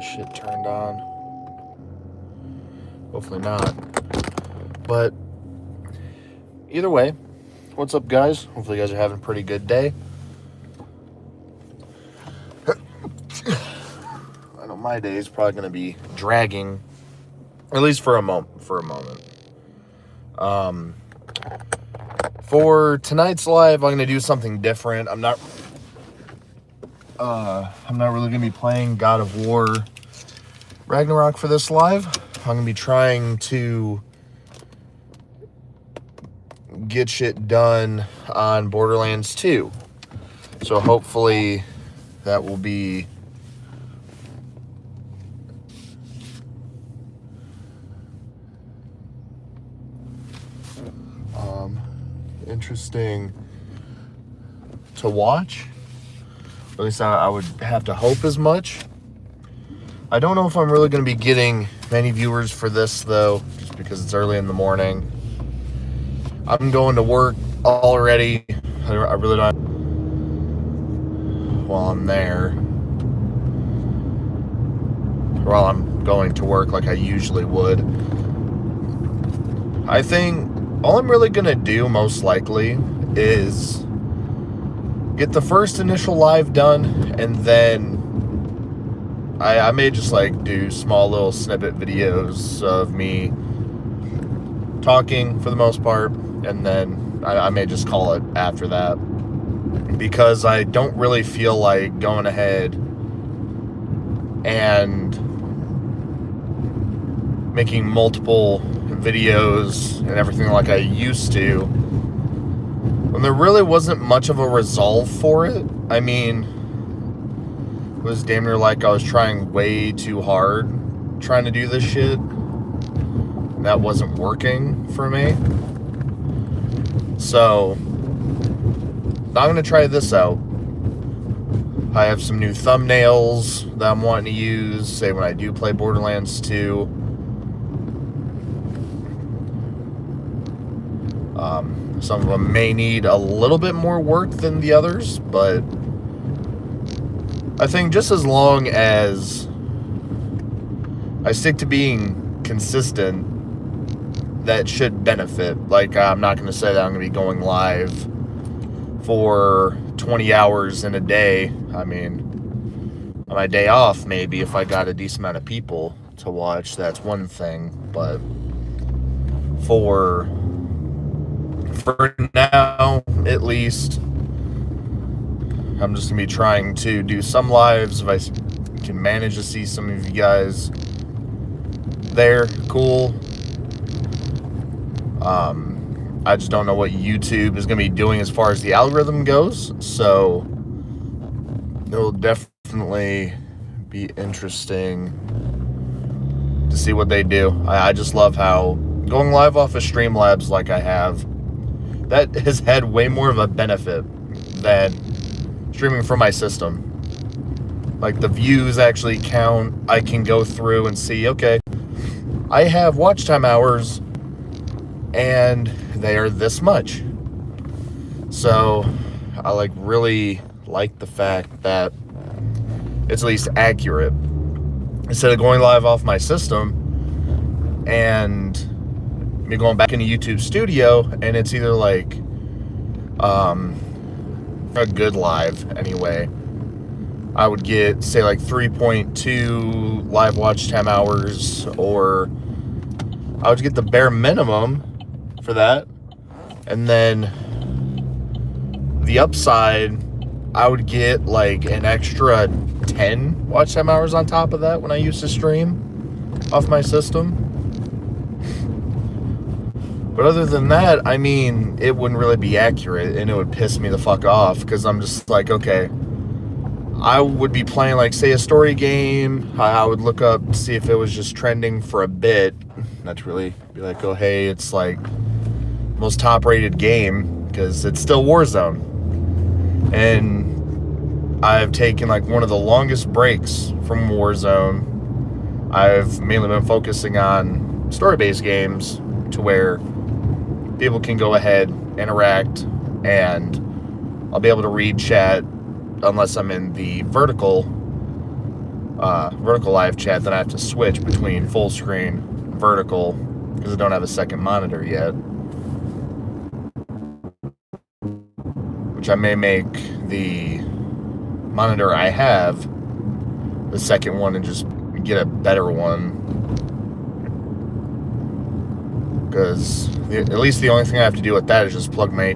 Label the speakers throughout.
Speaker 1: shit turned on. Hopefully not. But either way, what's up, guys? Hopefully you guys are having a pretty good day. I know my day is probably going to be dragging, at least for a moment. For tonight's live, I'm going to do something different. I'm not really going to be playing God of War Ragnarok for this live. I'm going to be trying to get shit done on Borderlands 2. So hopefully that will be interesting to watch. At least I would have to hope as much. I don't know if I'm really going to be getting many viewers for this, though, just because it's early in the morning. I'm going to work already. I really don't. While I'm there. While I'm going to work like I usually would. I think all I'm really going to do, most likely, is get the first initial live done, and then I may just do small little snippet videos of me talking for the most part, and then I may just call it after that, because I don't really feel like going ahead and making multiple videos and everything like I used to when there really wasn't much of a resolve for it. I mean, it was damn near like I was trying way too hard trying to do this shit. That wasn't working for me. So I'm going to try this out. I have some new thumbnails that I'm wanting to use, say when I do play Borderlands 2. Some of them may need a little bit more work than the others, but I think just as long as I stick to being consistent, that should benefit. I'm not going to say that I'm going to be going live for 20 hours in a day. I mean, on my day off, maybe, if I got a decent amount of people to watch, that's one thing. But for now, at least, I'm just going to be trying to do some lives. If I can manage to see some of you guys there, cool. I just don't know what YouTube is going to be doing as far as the algorithm goes, so it'll definitely be interesting to see what they do. I just love how going live off of Streamlabs like I have, that has had way more of a benefit than streaming from my system. The views actually count. I can go through and see, okay, I have watch time hours and they are this much. So I really like the fact that it's at least accurate. Instead of going live off my system and me going back into YouTube Studio, and it's either a good live anyway, I would get, say, 3.2 live watch time hours, or I would get the bare minimum for that, and then the upside, I would get an extra 10 watch time hours on top of that when I used to stream off my system. But other than that, I mean, it wouldn't really be accurate, and it would piss me the fuck off, because I'm just okay, I would be playing, say, a story game. I would look up to see if it was just trending for a bit, not to really be oh, hey, it's, most top-rated game, because it's still Warzone. And I've taken, one of the longest breaks from Warzone. I've mainly been focusing on story-based games, to where people can go ahead, interact, and I'll be able to read chat unless I'm in the vertical vertical live chat, then I have to switch between full screen, vertical, because I don't have a second monitor yet. Which I may make the monitor I have the second one and just get a better one. Because at least the only thing I have to do with that is just plug my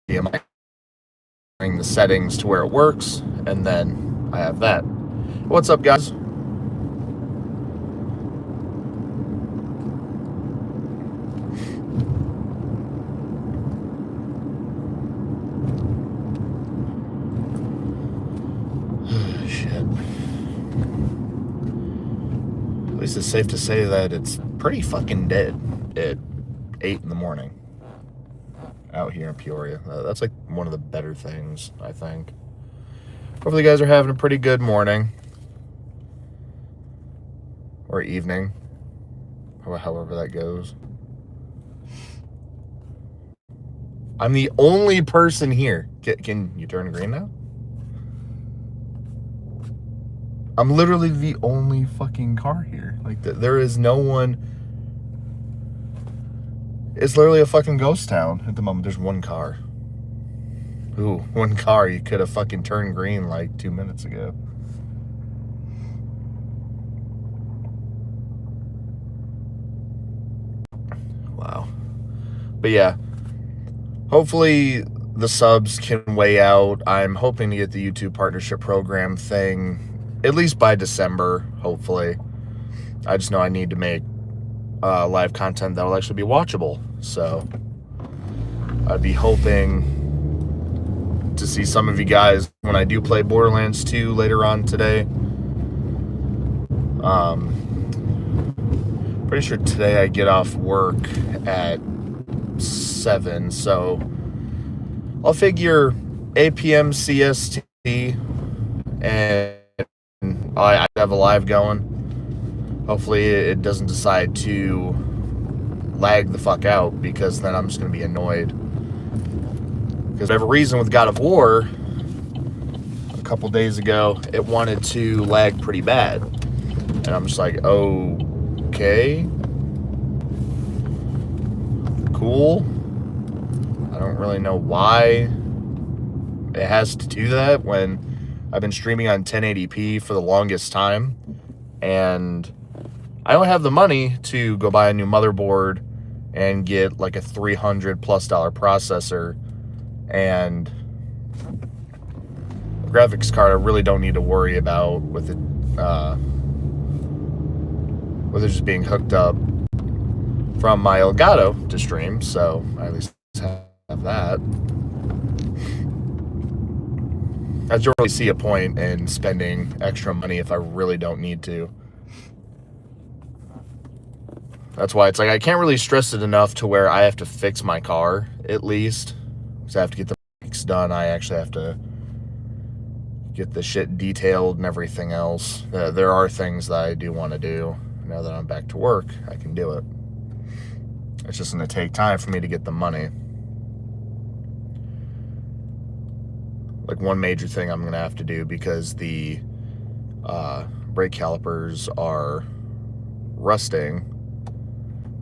Speaker 1: HDMI, bring the settings to where it works, and then I have that. What's up, guys? Shit. At least it's safe to say that it's pretty fucking dead at 8 in the morning out here in Peoria. That's like one of the better things, I think. Hopefully you guys are having a pretty good morning or evening, however that goes. I'm the only person here. Can you turn green now? I'm literally the only fucking car here. Like, there is no one. It's literally a fucking ghost town at the moment. There's one car. Ooh, one car. You could have fucking turned green like 2 minutes ago. Wow. But yeah. Hopefully the subs can weigh out. I'm hoping to get the YouTube partnership program thing at least by December, hopefully. I just know I need to make live content that will actually be watchable. So I'd be hoping to see some of you guys when I do play Borderlands 2 later on today. Pretty sure today I get off work at 7, so I'll figure 8 p.m. CST, and I have a live going. Hopefully it doesn't decide to lag the fuck out, because then I'm just going to be annoyed. Because for whatever reason with God of War, a couple days ago, it wanted to lag pretty bad. And I'm just like, okay. Cool. I don't really know why it has to do that when I've been streaming on 1080p for the longest time. And I don't have the money to go buy a new motherboard and get like a $300+ processor and a graphics card. I really don't need to worry about with it just being hooked up from my Elgato to stream, so I at least have that. I don't really see a point in spending extra money if I really don't need to. That's why it's like I can't really stress it enough to where I have to fix my car, at least. Because I have to get the brakes done. I actually have to get the shit detailed and everything else. There are things that I do want to do. Now that I'm back to work, I can do it. It's just going to take time for me to get the money. Like one major thing I'm going to have to do, because the brake calipers are rusting,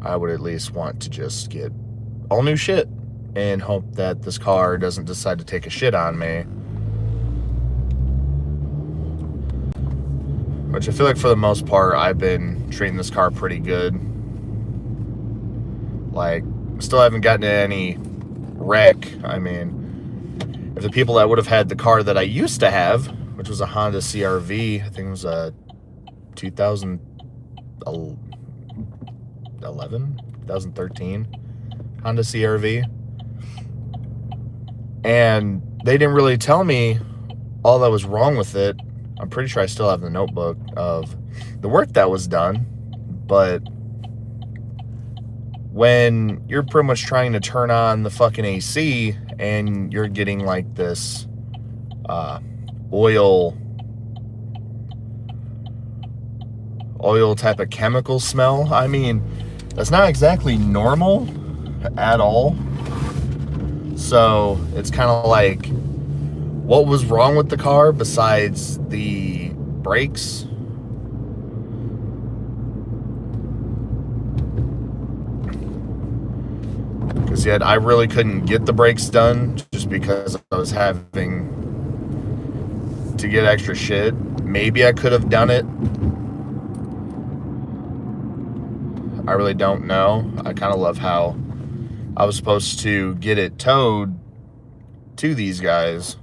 Speaker 1: I would at least want to just get all new shit and hope that this car doesn't decide to take a shit on me. Which I feel like for the most part, I've been treating this car pretty good. Like, still haven't gotten to any wreck. I mean, if the people that would have had the car that I used to have, which was a Honda CR-V, I think it was a 2013 Honda CR-V. And they didn't really tell me all that was wrong with it. I'm pretty sure I still have the notebook of the work that was done, but when you're pretty much trying to turn on the fucking AC and you're getting like this oil type of chemical smell, I mean, that's not exactly normal at all. So it's kind of like, what was wrong with the car besides the brakes? See, I really couldn't get the brakes done just because I was having to get extra shit. Maybe I could have done it. I really don't know. I kind of love how I was supposed to get it towed to these guys.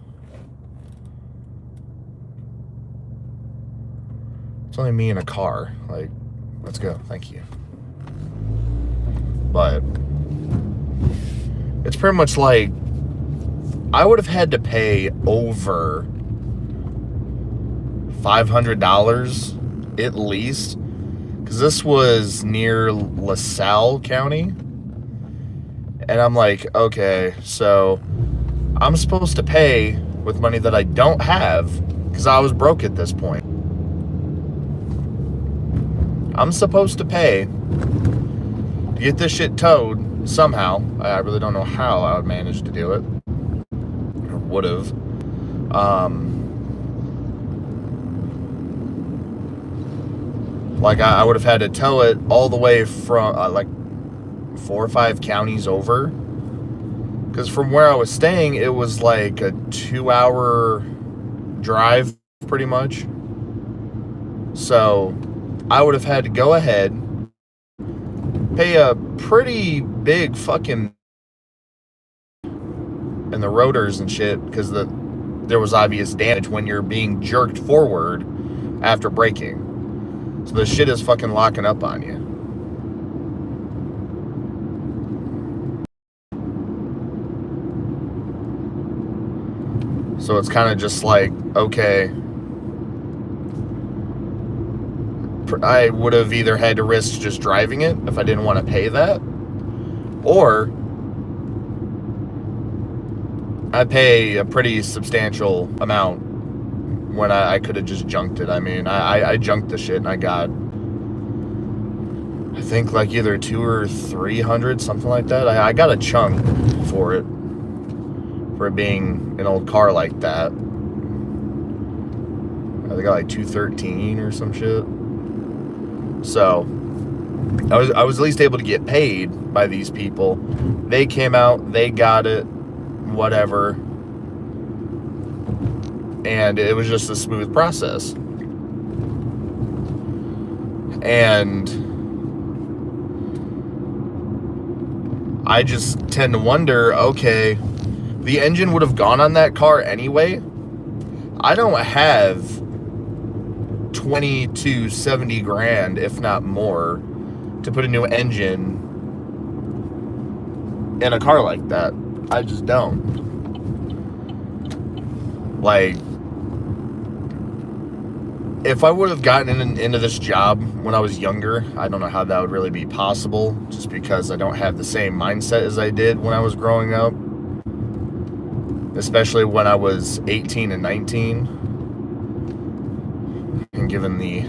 Speaker 1: It's only me in a car. Like, let's go. Thank you. But it's pretty much like I would have had to pay over $500 at least, because this was near LaSalle County. And I'm like, okay, so I'm supposed to pay with money that I don't have because I was broke at this point. I'm supposed to pay to get this shit towed somehow. I really don't know how I would manage to do it, or would have. Like I would have had to tow it all the way from like 4 or 5 counties over, because from where I was staying, it was like a 2-hour drive pretty much. So I would have had to go ahead, pay a pretty big fucking in the rotors and shit, because there was obvious damage when you're being jerked forward after braking. So the shit is fucking locking up on you. So it's kind of just like, okay, I would have either had to risk just driving it if I didn't want to pay that, or I pay a pretty substantial amount when I could have just junked it. I mean, I junked the shit and I got, I think, like either 200 or 300, something like that. I got a chunk for it, for it being an old car like that. I got like 213 or some shit. So I was at least able to get paid by these people. They came out, they got it, whatever. And it was just a smooth process. And I just tend to wonder, okay, the engine would have gone on that car anyway. I don't have 20 to 70 grand, if not more, to put a new engine in a car like that. I just don't. Like, if I would have gotten into this job when I was younger, I don't know how that would really be possible, just because I don't have the same mindset as I did when I was growing up, especially when I was 18 and 19, and given the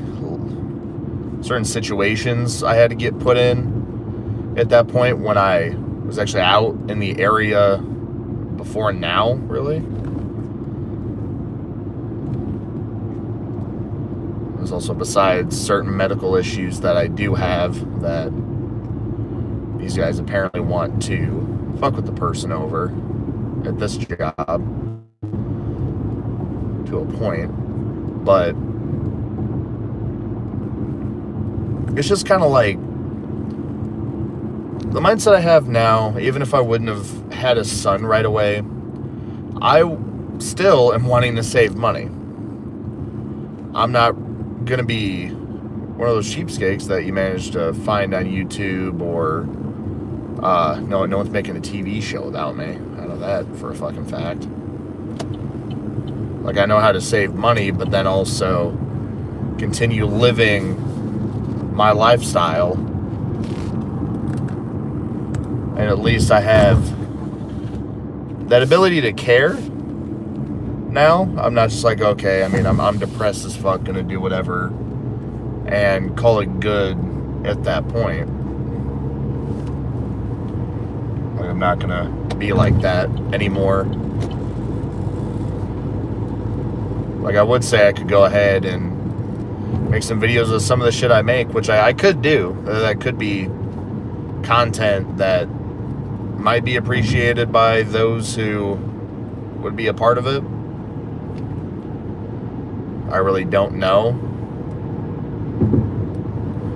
Speaker 1: certain situations I had to get put in at that point when I was actually out in the area before now, really. There's also, besides certain medical issues that I do have, that these guys apparently want to fuck with the person over at this job to a point. But it's just kind of like the mindset I have now. Even if I wouldn't have had a son right away, I still am wanting to save money. I'm not gonna be one of those cheapskates that you manage to find on YouTube, or no one's making a TV show without me. I know that for a fucking fact. Like, I know how to save money, but then also continue living my lifestyle, and at least I have that ability to care. Now I'm not just like, okay, I mean, I'm depressed as fuck, gonna do whatever and call it good at that point. Like, I'm not gonna be like that anymore. Like, I would say I could go ahead and make some videos of some of the shit I make, which I could do. That could be content that might be appreciated by those who would be a part of it. I really don't know.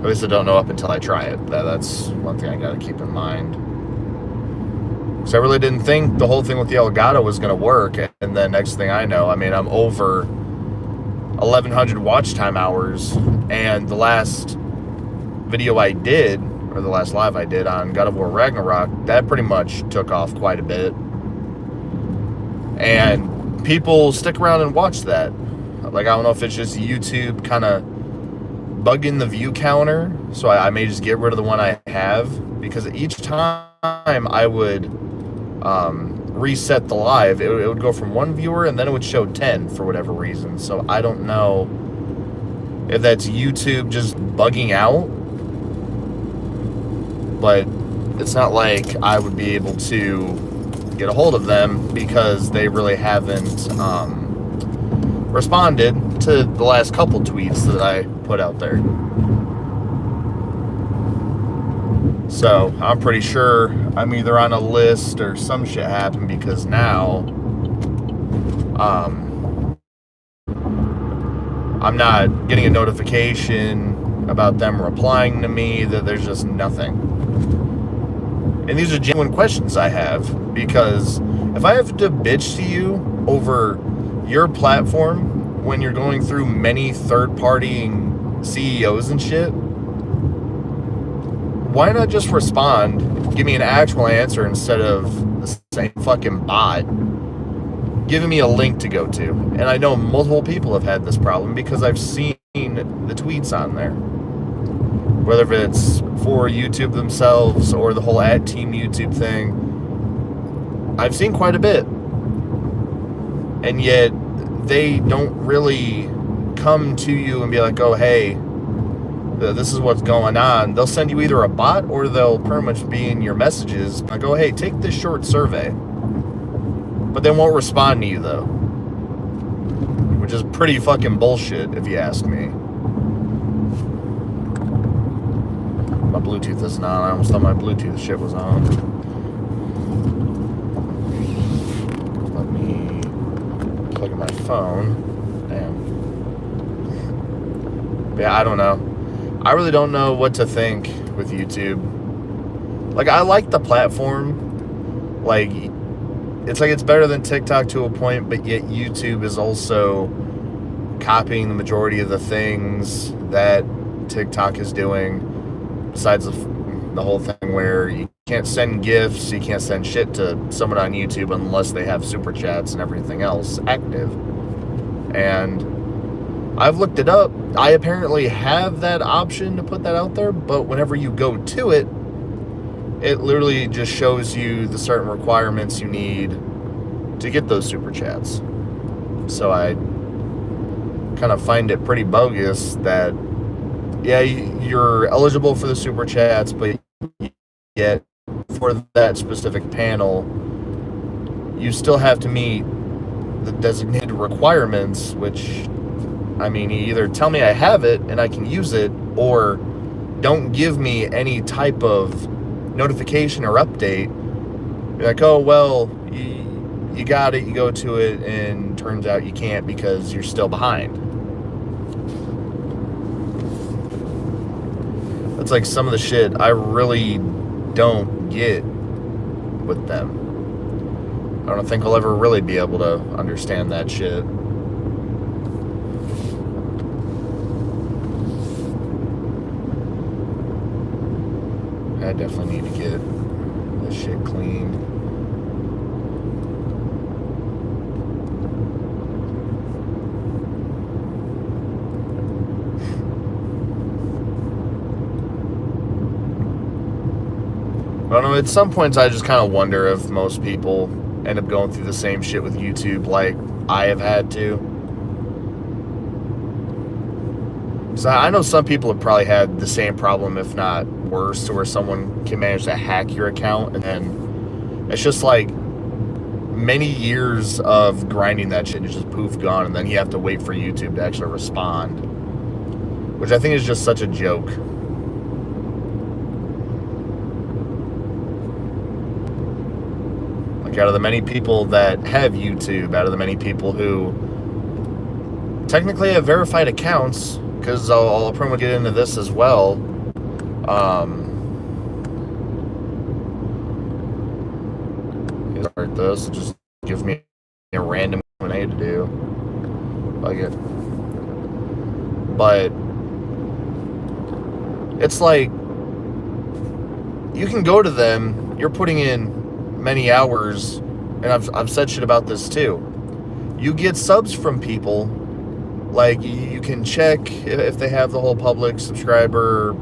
Speaker 1: At least I don't know up until I try it. That's one thing I gotta keep in mind. Because I really didn't think the whole thing with the Elgato was gonna work, and then next thing I know, I mean, I'm over 1,100 watch time hours, and the last video I did, or the last live I did on God of War Ragnarok, that pretty much took off quite a bit. And people stick around and watch that. Like, I don't know if it's just YouTube kind of bugging the view counter, so I may just get rid of the one I have, because each time I would reset the live, it would go from 1 viewer and then it would show 10 for whatever reason. So I don't know if that's YouTube just bugging out, but it's not like I would be able to get a hold of them because they really haven't responded to the last couple tweets that I put out there. So I'm pretty sure I'm either on a list or some shit happened, because now I'm not getting a notification about them replying to me, that there's just nothing. And these are genuine questions I have, because if I have to bitch to you over your platform when you're going through many third-party CEOs and shit, why not just respond, give me an actual answer instead of the same fucking bot giving me a link to go to? And I know multiple people have had this problem because I've seen the tweets on there. Whether it's for YouTube themselves or the whole @Team YouTube thing, I've seen quite a bit. And yet, they don't really come to you and be like, oh, hey, this is what's going on. They'll send you either a bot or they'll pretty much be in your messages like, oh, hey, take this short survey. But they won't respond to you, though. Which is pretty fucking bullshit, if you ask me. My Bluetooth isn't on. I almost thought my Bluetooth shit was on. Let me plug in my phone. Damn. Yeah, I don't know. I really don't know what to think with YouTube. Like, I like the platform. Like, it's better than TikTok to a point, but yet YouTube is also copying the majority of the things that TikTok is doing, besides the whole thing where you can't send gifts, you can't send shit to someone on YouTube unless they have super chats and everything else active. And I've looked it up. I apparently have that option to put that out there, but whenever you go to it, it literally just shows you the certain requirements you need to get those super chats. So I kind of find it pretty bogus that, yeah, you're eligible for the super chats, but yet for that specific panel, you still have to meet the designated requirements, which, I mean, you either tell me I have it and I can use it, or don't give me any type of notification or update. You're like, oh, well, you got it, you go to it, and turns out you can't because you're still behind. That's like some of the shit I really don't get with them. I don't think I'll ever really be able to understand that shit. I definitely need to get this shit cleaned. I don't know, at some points I just kind of wonder if most people end up going through the same shit with YouTube like I have had to. So I know some people have probably had the same problem, if not worse, to where someone can manage to hack your account, and then it's just like many years of grinding that shit is just poof gone, and then you have to wait for YouTube to actually respond, which I think is just such a joke. Like, out of the many people that have YouTube, out of the many people who technically have verified accounts, because I'll pretty much get into this as well. Start this, just gives me a random Q&A to do. Like it. But it's like, you can go to them, you're putting in many hours, and I've said shit about this too. You get subs from people, like, you can check if they have the whole public subscriber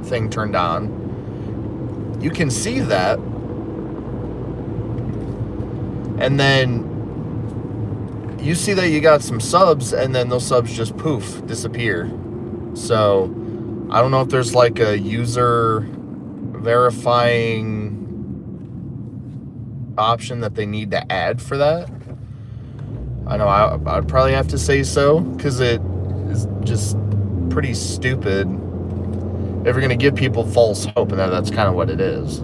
Speaker 1: thing turned on. You can see that. And then you see that you got some subs, and then those subs just poof, disappear. So I don't know if there's like a user verifying option that they need to add for that. I know I'd probably have to say so, because it is just pretty stupid if you're going to give people false hope, and that's kind of what it is.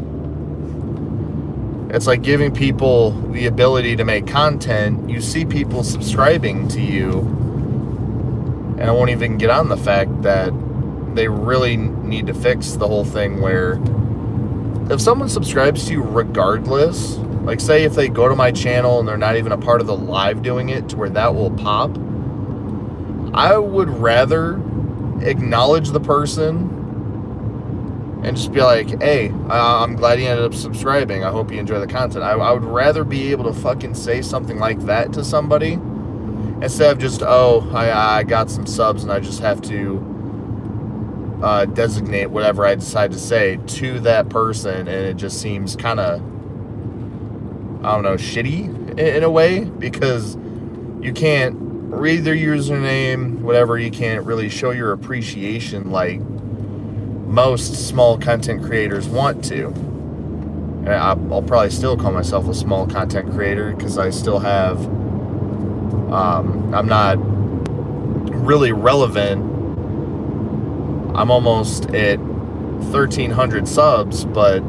Speaker 1: It's like giving people the ability to make content. You see people subscribing to you, and I won't even get on the fact that they really need to fix the whole thing where if someone subscribes to you regardless, like say if they go to my channel and they're not even a part of the live doing it to where that will pop, I would rather acknowledge the person and just be like, hey, I'm glad you ended up subscribing. I hope you enjoy the content. I would rather be able to fucking say something like that to somebody instead of just, oh, I got some subs and I just have to designate whatever I decide to say to that person, and it just seems kind of, I don't know, shitty in a way, because you can't read their username, whatever. You can't really show your appreciation like most small content creators want to. And I'll probably still call myself a small content creator because I still have, I'm not really relevant. I'm almost at 1,300 subs, but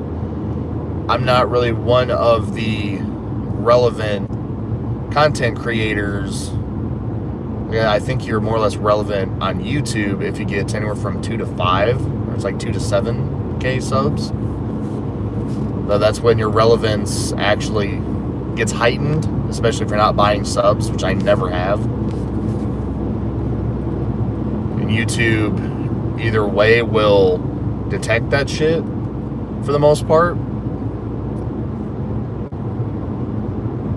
Speaker 1: I'm not really one of the relevant content creators. Yeah, I think you're more or less relevant on YouTube if you get anywhere from 2 to 5, or it's like 2 to 7K subs. So that's when your relevance actually gets heightened, especially if you're not buying subs, which I never have. And YouTube, either way, will detect that shit for the most part.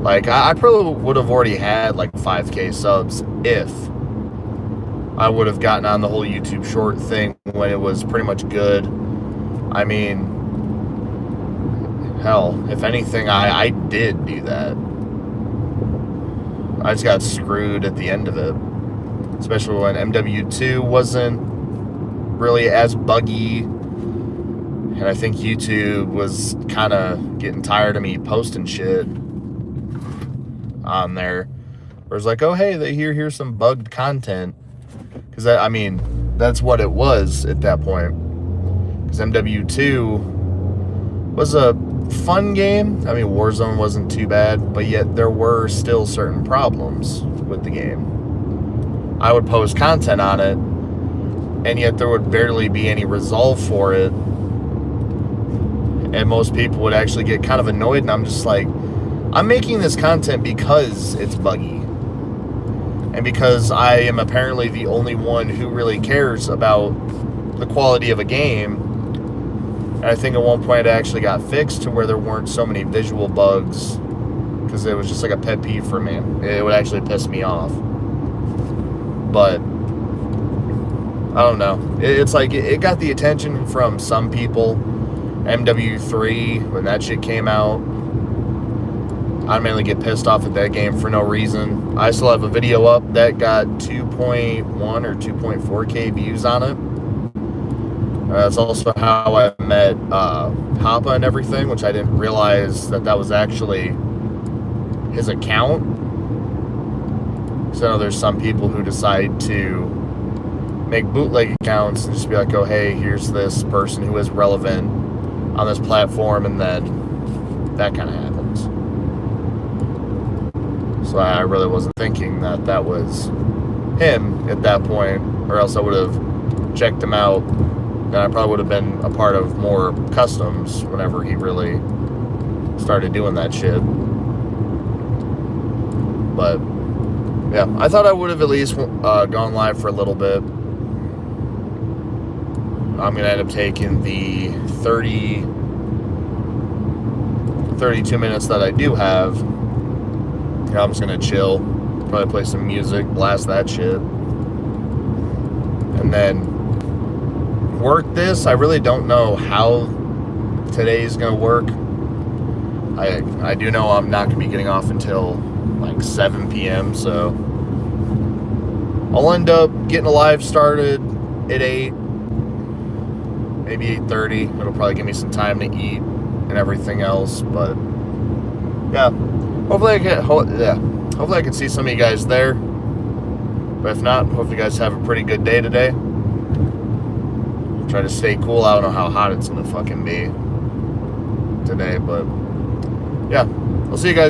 Speaker 1: Like, I probably would have already had like 5K subs if I would have gotten on the whole YouTube short thing when it was pretty much good. I mean, hell, if anything, I did do that. I just got screwed at the end of it. Especially when MW2 wasn't really as buggy. And I think YouTube was kind of getting tired of me posting shit on there. Where it's like, oh, hey, here's some bugged content. Because, I mean, that's what it was at that point. Because MW2 was a fun game. I mean, Warzone wasn't too bad, but yet there were still certain problems with the game. I would post content on it, and yet there would barely be any resolve for it. And most people would actually get kind of annoyed, and I'm just like, I'm making this content because it's buggy. And because I am apparently the only one who really cares about the quality of a game. And I think at one point it actually got fixed to where there weren't so many visual bugs, because it was just like a pet peeve for me. It would actually piss me off. But I don't know. It's like it got the attention from some people. MW3, when that shit came out, I mainly get pissed off at that game for no reason. I still have a video up that got 2.1 or 2.4K views on it. That's also how I met Hoppa and everything, which I didn't realize that was actually his account. So I know there's some people who decide to make bootleg accounts and just be like, oh, hey, here's this person who is relevant on this platform, and then that kind of happens. So I really wasn't thinking that that was him at that point, or else I would have checked him out, and I probably would have been a part of more customs whenever he really started doing that shit. But yeah, I thought I would have at least gone live for a little bit. I'm going to end up taking the 32 minutes that I do have. I'm just going to chill, probably play some music, blast that shit, and then work this. I really don't know how today's going to work. I do know I'm not going to be getting off until like 7 p.m. So I'll end up getting a live started at 8, maybe 8:30. It'll probably give me some time to eat and everything else. But yeah, hopefully I can see some of you guys there. But if not, hope you guys have a pretty good day today. Try to stay cool. I don't know how hot it's gonna fucking be today, but yeah, I'll see you guys later.